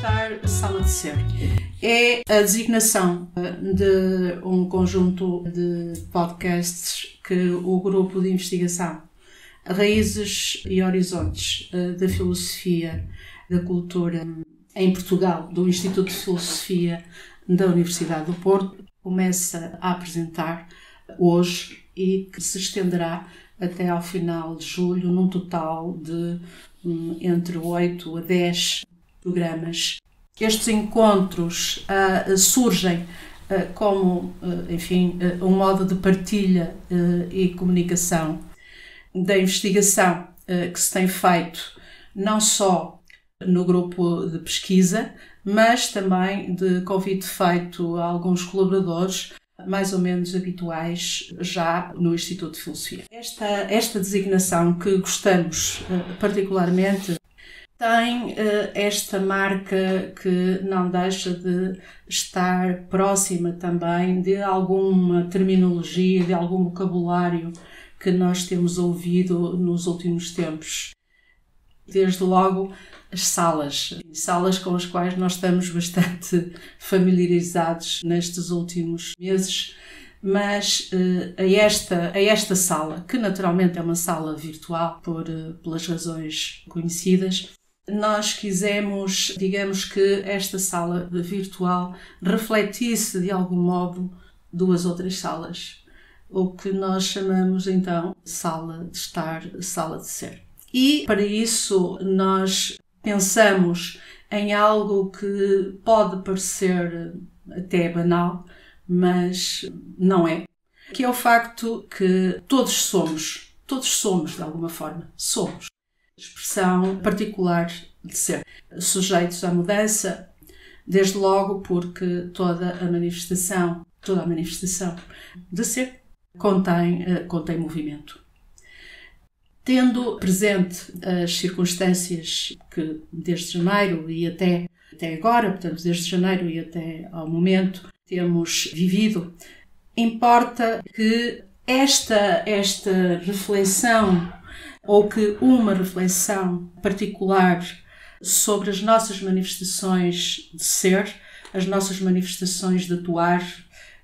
estar, sala de ser. É a designação de um conjunto de podcasts que o grupo de investigação Raízes e Horizontes da Filosofia, da Cultura em Portugal, do Instituto de Filosofia da Universidade do Porto, começa a apresentar hoje e que se estenderá até ao final de julho, num total de entre 8 a 10 programas. Estes encontros surgem como, enfim, um modo de partilha e comunicação da investigação que se tem feito não só no grupo de pesquisa, mas também de convite feito a alguns colaboradores mais ou menos habituais já no Instituto de Filosofia. Esta designação que gostamos particularmente tem esta marca que não deixa de estar próxima também de alguma terminologia, de algum vocabulário que nós temos ouvido nos últimos tempos. Desde logo as salas com as quais nós estamos bastante familiarizados nestes últimos meses, mas a esta sala, que naturalmente é uma sala virtual pelas razões conhecidas, nós quisemos, digamos que esta sala virtual refletisse de algum modo duas outras salas, o que nós chamamos então sala de estar, sala de ser. E para isso nós pensamos em algo que pode parecer até banal, mas não é. Que é o facto que todos somos de alguma forma, somos. Expressão particular de ser. Sujeitos à mudança, desde logo porque toda a manifestação de ser contém movimento. Tendo presente as circunstâncias que desde janeiro e até agora, portanto desde janeiro e até ao momento, temos vivido, importa que esta reflexão ou que uma reflexão particular sobre as nossas manifestações de ser, as nossas manifestações de atuar,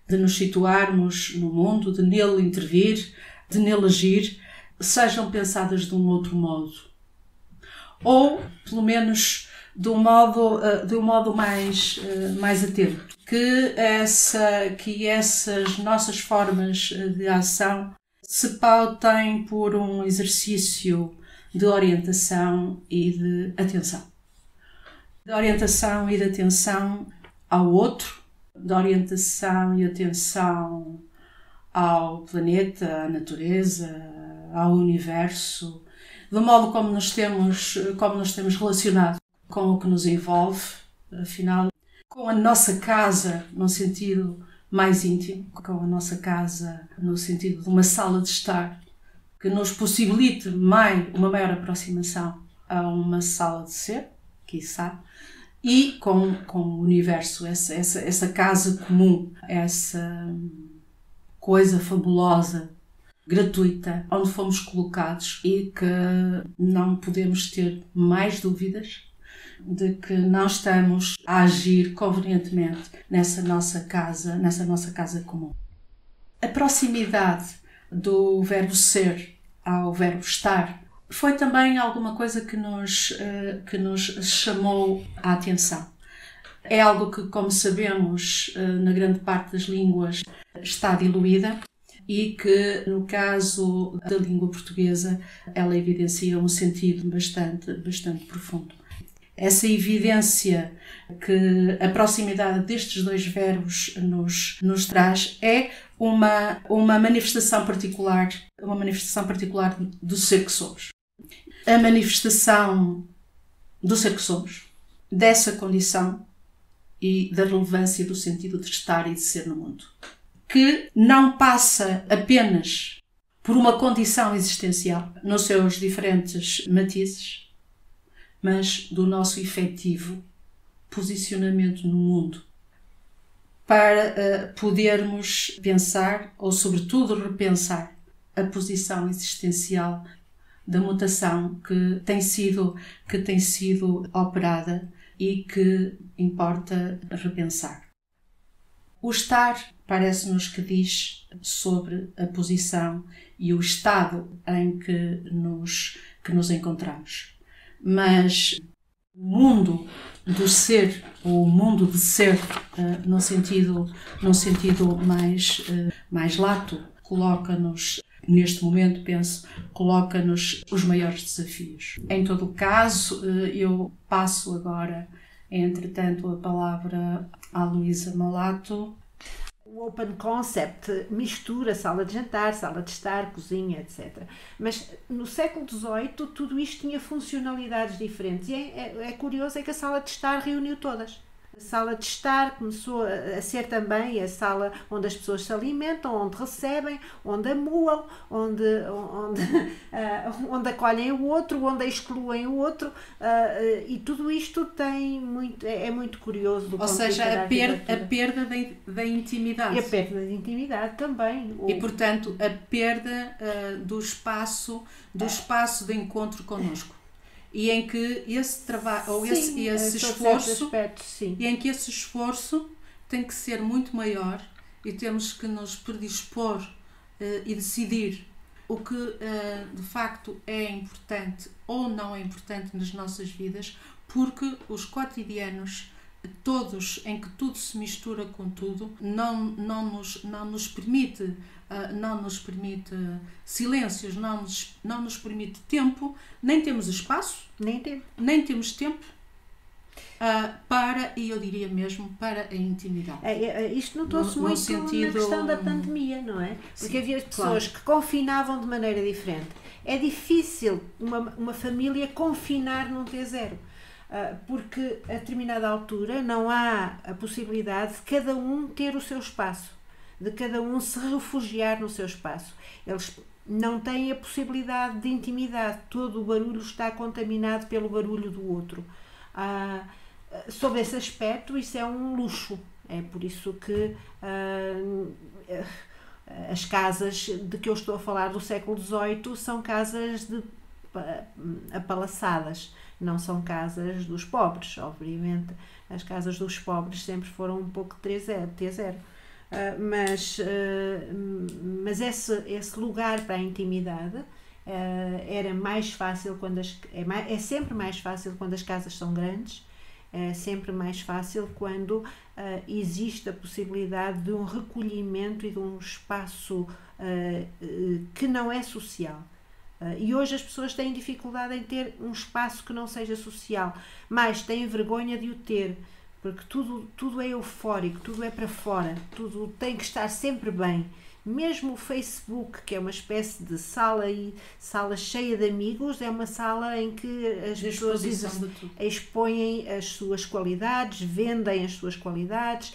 de nos situarmos no mundo, de nele intervir, de nele agir, sejam pensadas de um outro modo. Ou, pelo menos, de um modo mais atento. Que essas nossas formas de ação se pautem por um exercício de orientação e de atenção. De orientação e de atenção ao outro, de orientação e atenção ao planeta, à natureza, ao universo, do modo como nos temos relacionado com o que nos envolve, afinal, com a nossa casa, num sentido mais íntimo, com a nossa casa no sentido de uma sala de estar, que nos possibilite uma maior aproximação a uma sala de ser, quiçá, e com o universo, essa casa comum, essa coisa fabulosa, gratuita, onde fomos colocados e que não podemos ter mais dúvidas de que não estamos a agir convenientemente nessa nossa casa comum. A proximidade do verbo ser ao verbo estar foi também alguma coisa que nos chamou a atenção. É algo que, como sabemos, na grande parte das línguas está diluída e que, no caso da língua portuguesa, ela evidencia um sentido bastante profundo. Essa evidência que a proximidade destes dois verbos nos traz é uma manifestação particular do ser que somos. A manifestação do ser que somos, dessa condição e da relevância do sentido de estar e de ser no mundo, que não passa apenas por uma condição existencial nos seus diferentes matizes, mas do nosso efetivo posicionamento no mundo, para podermos pensar, ou sobretudo repensar, a posição existencial da mutação que tem sido operada e que importa repensar. O estar parece-nos que diz sobre a posição e o estado em que nos encontramos. Mas o mundo do ser, ou o mundo de ser, num sentido mais lato, coloca-nos, neste momento, penso, coloca-nos os maiores desafios. Em todo o caso, eu passo agora, entretanto, a palavra à Luísa Malato. O Open Concept mistura sala de jantar, sala de estar, cozinha, etc. Mas no século XVIII tudo isto tinha funcionalidades diferentes e é curioso é que a sala de estar reuniu todas. A sala de estar começou a ser também a sala onde as pessoas se alimentam, onde recebem, onde amuam, onde acolhem o outro, onde excluem o outro, e tudo isto é muito curioso. Ou seja, a perda da intimidade. E a perda da intimidade também. E, portanto, a perda do espaço de encontro connosco. E em que esse trabalho, ou esse esforço, e em que esse esforço tem que ser muito maior e temos que nos predispor e decidir o que de facto é importante ou não é importante nas nossas vidas, porque os cotidianos, todos, em que tudo se mistura com tudo, não nos permite silêncios, não nos permite tempo, nem temos espaço, nem temos tempo para, e eu diria mesmo, para a intimidade. Isto notou-se muito sentido... na questão da pandemia, não é? Porque havia pessoas que confinavam de maneira diferente. É difícil uma família confinar num T0. Porque a determinada altura não há a possibilidade de cada um ter o seu espaço, de cada um se refugiar no seu espaço. Eles não têm a possibilidade de intimidade, todo o barulho está contaminado pelo barulho do outro. Sobre esse aspecto, isso é um luxo. É por isso que as casas de que eu estou a falar do século XVIII são casas apalaçadas. Não são casas dos pobres, obviamente. As casas dos pobres sempre foram um pouco T0. Mas esse lugar para a intimidade era mais fácil é sempre mais fácil quando as casas são grandes, é sempre mais fácil quando existe a possibilidade de um recolhimento e de um espaço que não é social. E hoje as pessoas têm dificuldade em ter um espaço que não seja social, mas têm vergonha de o ter, porque tudo é eufórico, tudo é para fora, tudo tem que estar sempre bem. Mesmo o Facebook, que é uma espécie de sala cheia de amigos, é uma sala em que as pessoas expõem as suas qualidades, vendem as suas qualidades,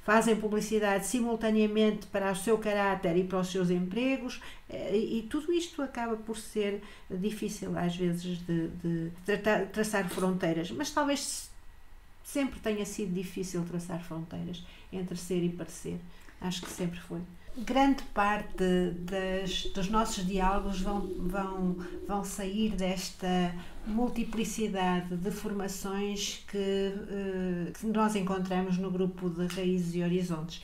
fazem publicidade simultaneamente para o seu caráter e para os seus empregos, e tudo isto acaba por ser difícil às vezes de traçar fronteiras, mas talvez sempre tenha sido difícil traçar fronteiras entre ser e parecer. Acho que sempre foi. Grande parte dos nossos diálogos vão sair desta multiplicidade de formações que nós encontramos no grupo de Raízes e Horizontes.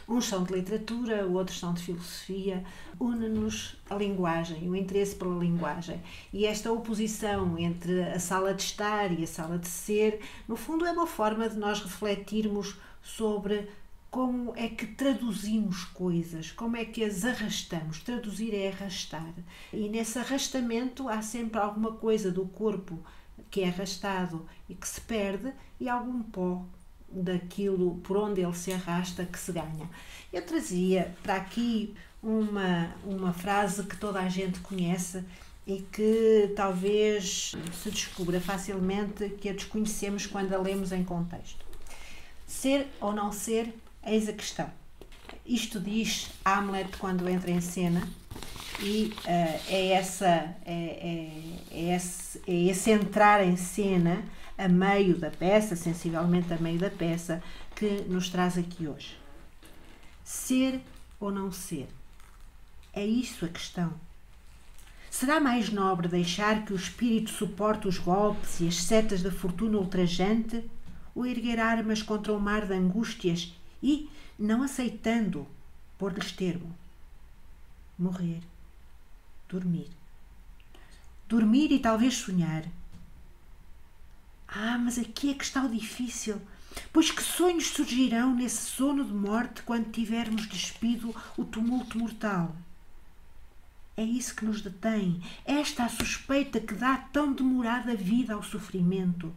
Uns são de literatura, outros são de filosofia. Une-nos a linguagem, o interesse pela linguagem. E esta oposição entre a sala de estar e a sala de ser, no fundo, é uma forma de nós refletirmos sobre como é que traduzimos coisas, como é que as arrastamos. Traduzir é arrastar. E nesse arrastamento há sempre alguma coisa do corpo que é arrastado e que se perde e algum pó daquilo por onde ele se arrasta que se ganha. Eu trazia para aqui uma frase que toda a gente conhece e que talvez se descubra facilmente que a desconhecemos quando a lemos em contexto. Ser ou não ser, eis a questão. Isto diz Hamlet quando entra em cena e é esse entrar em cena a meio da peça, sensivelmente a meio da peça, que nos traz aqui hoje. Ser ou não ser? É isso a questão. Será mais nobre deixar que o espírito suporte os golpes e as setas da fortuna ultrajante, ou erguer armas contra um mar de angústias e, não aceitando, pôr-lhes termo? Morrer. Dormir. Dormir e talvez sonhar. Mas aqui é que está o difícil, pois que sonhos surgirão nesse sono de morte quando tivermos despido o tumulto mortal? É isso que nos detém, esta a suspeita que dá tão demorada vida ao sofrimento.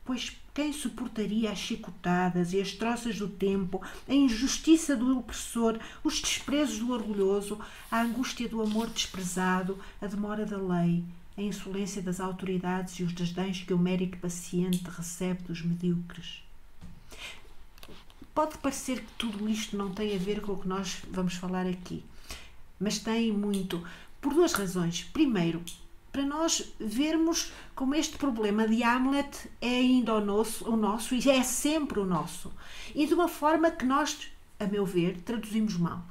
Pois quem suportaria as chicotadas e as troças do tempo, a injustiça do opressor, os desprezos do orgulhoso, a angústia do amor desprezado, a demora da lei, a insolência das autoridades e os desdéns que o mérito paciente recebe dos medíocres? Pode parecer que tudo isto não tem a ver com o que nós vamos falar aqui, mas tem muito, por duas razões. Primeiro, para nós vermos como este problema de Hamlet é ainda o nosso e é sempre o nosso, e de uma forma que nós, a meu ver, traduzimos mal.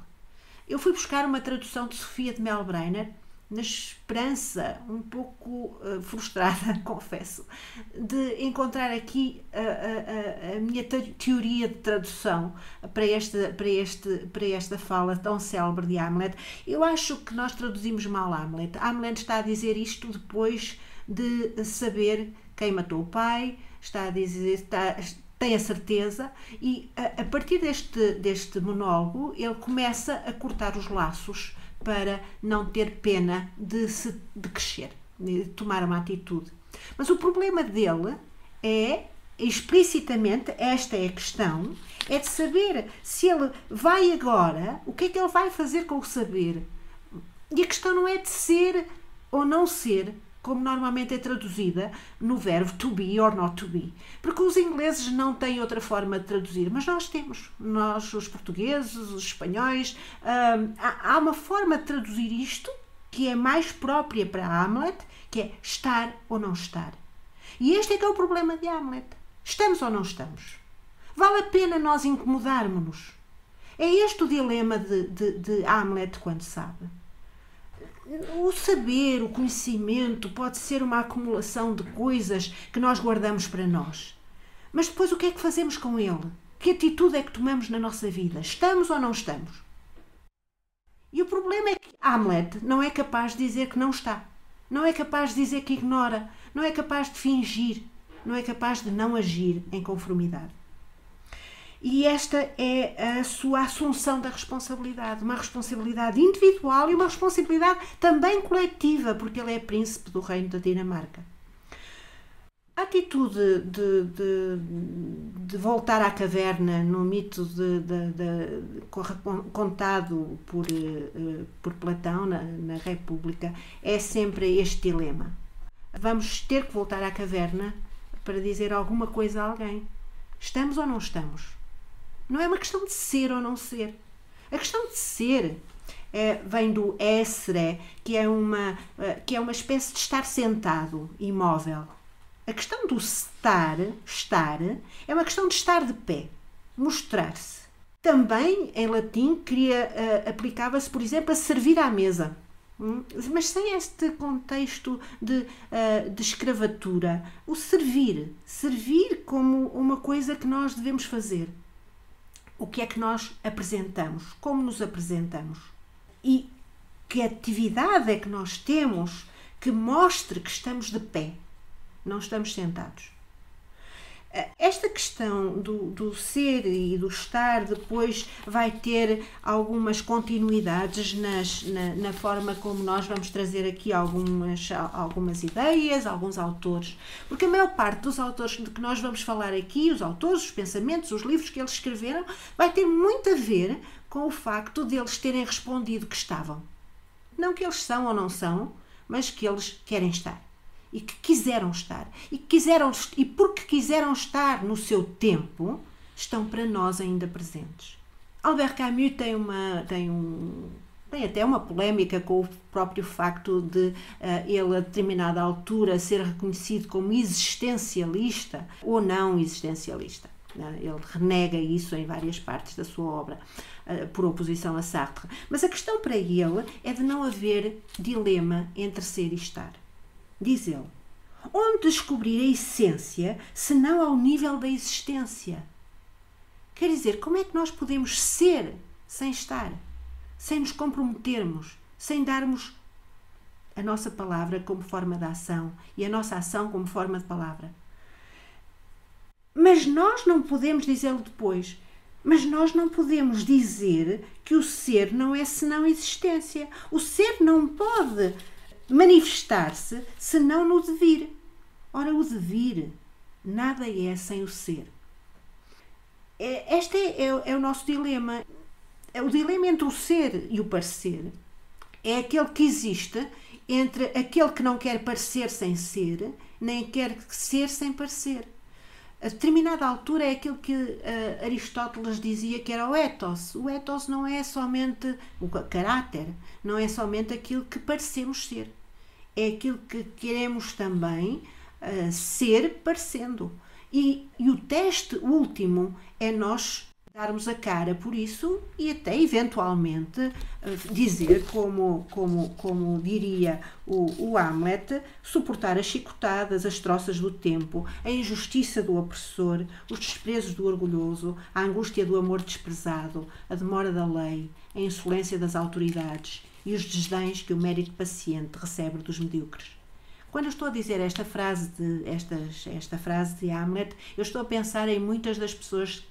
Eu fui buscar uma tradução de Sofia de Melbrenner, na esperança, um pouco frustrada, confesso, de encontrar aqui a minha teoria de tradução para esta fala tão célebre de Hamlet. Eu acho que nós traduzimos mal Hamlet. Hamlet está a dizer isto depois de saber quem matou o pai, está a dizer... tem a certeza, e a partir deste monólogo ele começa a cortar os laços para não ter pena de crescer, de tomar uma atitude. Mas o problema dele é, explicitamente, esta é a questão, é de saber se ele vai agora, o que é que ele vai fazer com o saber. E a questão não é de ser ou não ser, como normalmente é traduzida no verbo to be or not to be. Porque os ingleses não têm outra forma de traduzir, mas nós temos. Nós, os portugueses, os espanhóis, há uma forma de traduzir isto que é mais própria para Hamlet, que é estar ou não estar. E este é que é o problema de Hamlet. Estamos ou não estamos? Vale a pena nós incomodarmos-nos? É este o dilema de Hamlet quando sabe. O saber, o conhecimento pode ser uma acumulação de coisas que nós guardamos para nós. Mas depois o que é que fazemos com ele? Que atitude é que tomamos na nossa vida? Estamos ou não estamos? E o problema é que Hamlet não é capaz de dizer que não está. Não é capaz de dizer que ignora. Não é capaz de fingir. Não é capaz de não agir em conformidade. E esta é a sua assunção da responsabilidade, uma responsabilidade individual e uma responsabilidade também coletiva, porque ele é príncipe do reino da Dinamarca. A atitude de voltar à caverna no mito contado por Platão na República é sempre este dilema. Vamos ter que voltar à caverna para dizer alguma coisa a alguém. Estamos ou não estamos? Não é uma questão de ser ou não ser. A questão de ser vem do essere, que é uma espécie de estar sentado, imóvel. A questão do estar, é uma questão de estar de pé, mostrar-se. Também, em latim, aplicava-se, por exemplo, a servir à mesa. Mas sem este contexto de escravatura. O servir como uma coisa que nós devemos fazer. O que é que nós apresentamos? Como nos apresentamos? E que atividade é que nós temos que mostre que estamos de pé, não estamos sentados? Esta questão do ser e do estar depois vai ter algumas continuidades na forma como nós vamos trazer aqui algumas ideias, alguns autores. Porque a maior parte dos autores de que nós vamos falar aqui, os autores, os pensamentos, os livros que eles escreveram, vai ter muito a ver com o facto de eles terem respondido que estavam. Não que eles são ou não são, mas que eles querem estar. E que quiseram estar. E porque quiseram estar no seu tempo, estão para nós ainda presentes. Albert Camus tem até uma polémica com o próprio facto de ele, a determinada altura, ser reconhecido como existencialista ou não existencialista. Ele renega isso em várias partes da sua obra, por oposição a Sartre. Mas a questão para ele é de não haver dilema entre ser e estar. Diz ele: onde descobrir a essência, se não ao nível da existência? Quer dizer, como é que nós podemos ser sem estar? Sem nos comprometermos, sem darmos a nossa palavra como forma de ação e a nossa ação como forma de palavra. Mas nós não podemos dizê-lo depois. Mas nós não podemos dizer que o ser não é senão existência. O ser não pode manifestar-se senão no devir. Ora, o devir nada é sem o ser. Este é o nosso dilema. O dilema entre o ser e o parecer é aquele que existe entre aquele que não quer parecer sem ser, nem quer ser sem parecer. A determinada altura é aquilo que Aristóteles dizia que era o ethos. O ethos não é somente o caráter, não é somente aquilo que parecemos ser. É aquilo que queremos também ser parecendo. E o teste último é nós darmos a cara por isso e até eventualmente dizer, como diria o Hamlet, suportar as chicotadas, as troças do tempo, a injustiça do opressor, os desprezos do orgulhoso, a angústia do amor desprezado, a demora da lei, a insolência das autoridades e os desdéns que o mérito paciente recebe dos medíocres. Quando eu estou a dizer esta frase de Hamlet, eu estou a pensar em muitas das pessoas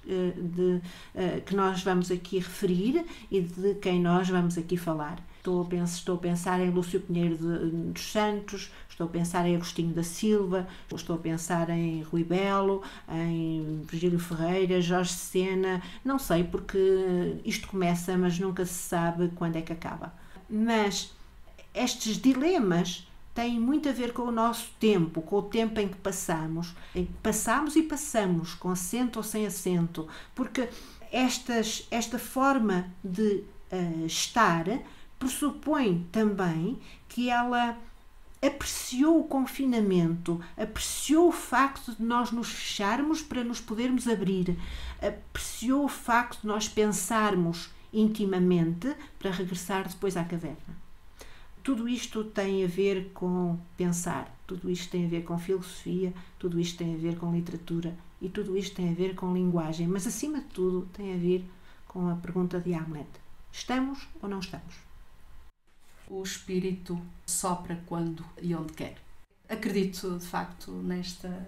que nós vamos aqui referir e de quem nós vamos aqui falar. Estou a pensar em Lúcio Pinheiro dos Santos, estou a pensar em Agostinho da Silva, estou a pensar em Rui Belo, em Virgílio Ferreira, Jorge Sena, não sei, porque isto começa, mas nunca se sabe quando é que acaba. Mas estes dilemas têm muito a ver com o nosso tempo, com o tempo em que passamos e passamos, com acento ou sem acento, porque esta forma de estar pressupõe também que ela apreciou o confinamento, apreciou o facto de nós nos fecharmos para nos podermos abrir, apreciou o facto de nós pensarmos intimamente para regressar depois à caverna. Tudo isto tem a ver com pensar, tudo isto tem a ver com filosofia, tudo isto tem a ver com literatura e tudo isto tem a ver com linguagem, mas acima de tudo tem a ver com a pergunta de Hamlet: estamos ou não estamos? O espírito sopra quando e onde quer. Acredito de facto nesta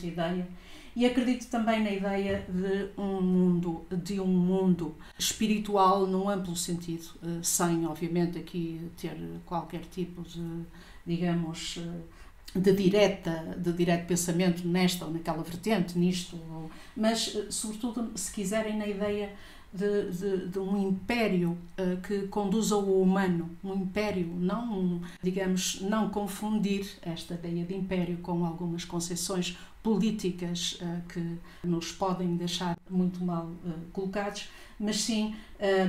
ideia e acredito também na ideia de um mundo espiritual num amplo sentido, sem obviamente aqui ter qualquer tipo de, digamos, de direto pensamento nesta ou naquela vertente, nisto, mas sobretudo se quiserem na ideia de um império que conduza o humano, um império, não confundir esta ideia de império com algumas concepções políticas que nos podem deixar muito mal colocados, mas sim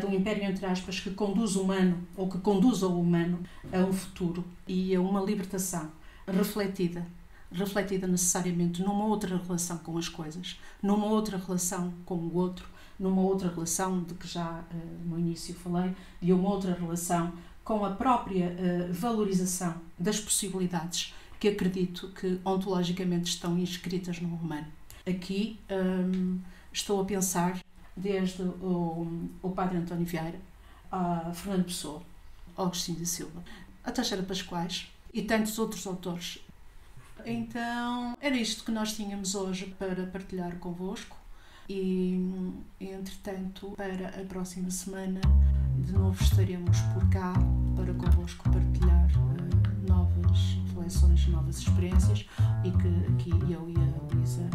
de um império, entre aspas, que conduza o humano a um futuro e a uma libertação refletida necessariamente numa outra relação com as coisas, numa outra relação com o outro, numa outra relação de que já no início falei, e uma outra relação com a própria valorização das possibilidades que acredito que ontologicamente estão inscritas no humano. Aqui estou a pensar desde o Padre António Vieira, a Fernando Pessoa, Agostinho da Silva, a Teixeira Pascoais e tantos outros autores. Então, era isto que nós tínhamos hoje para partilhar convosco. E, entretanto, para a próxima semana, de novo estaremos por cá para convosco partilhar novas reflexões, novas experiências e que aqui eu e a Luísa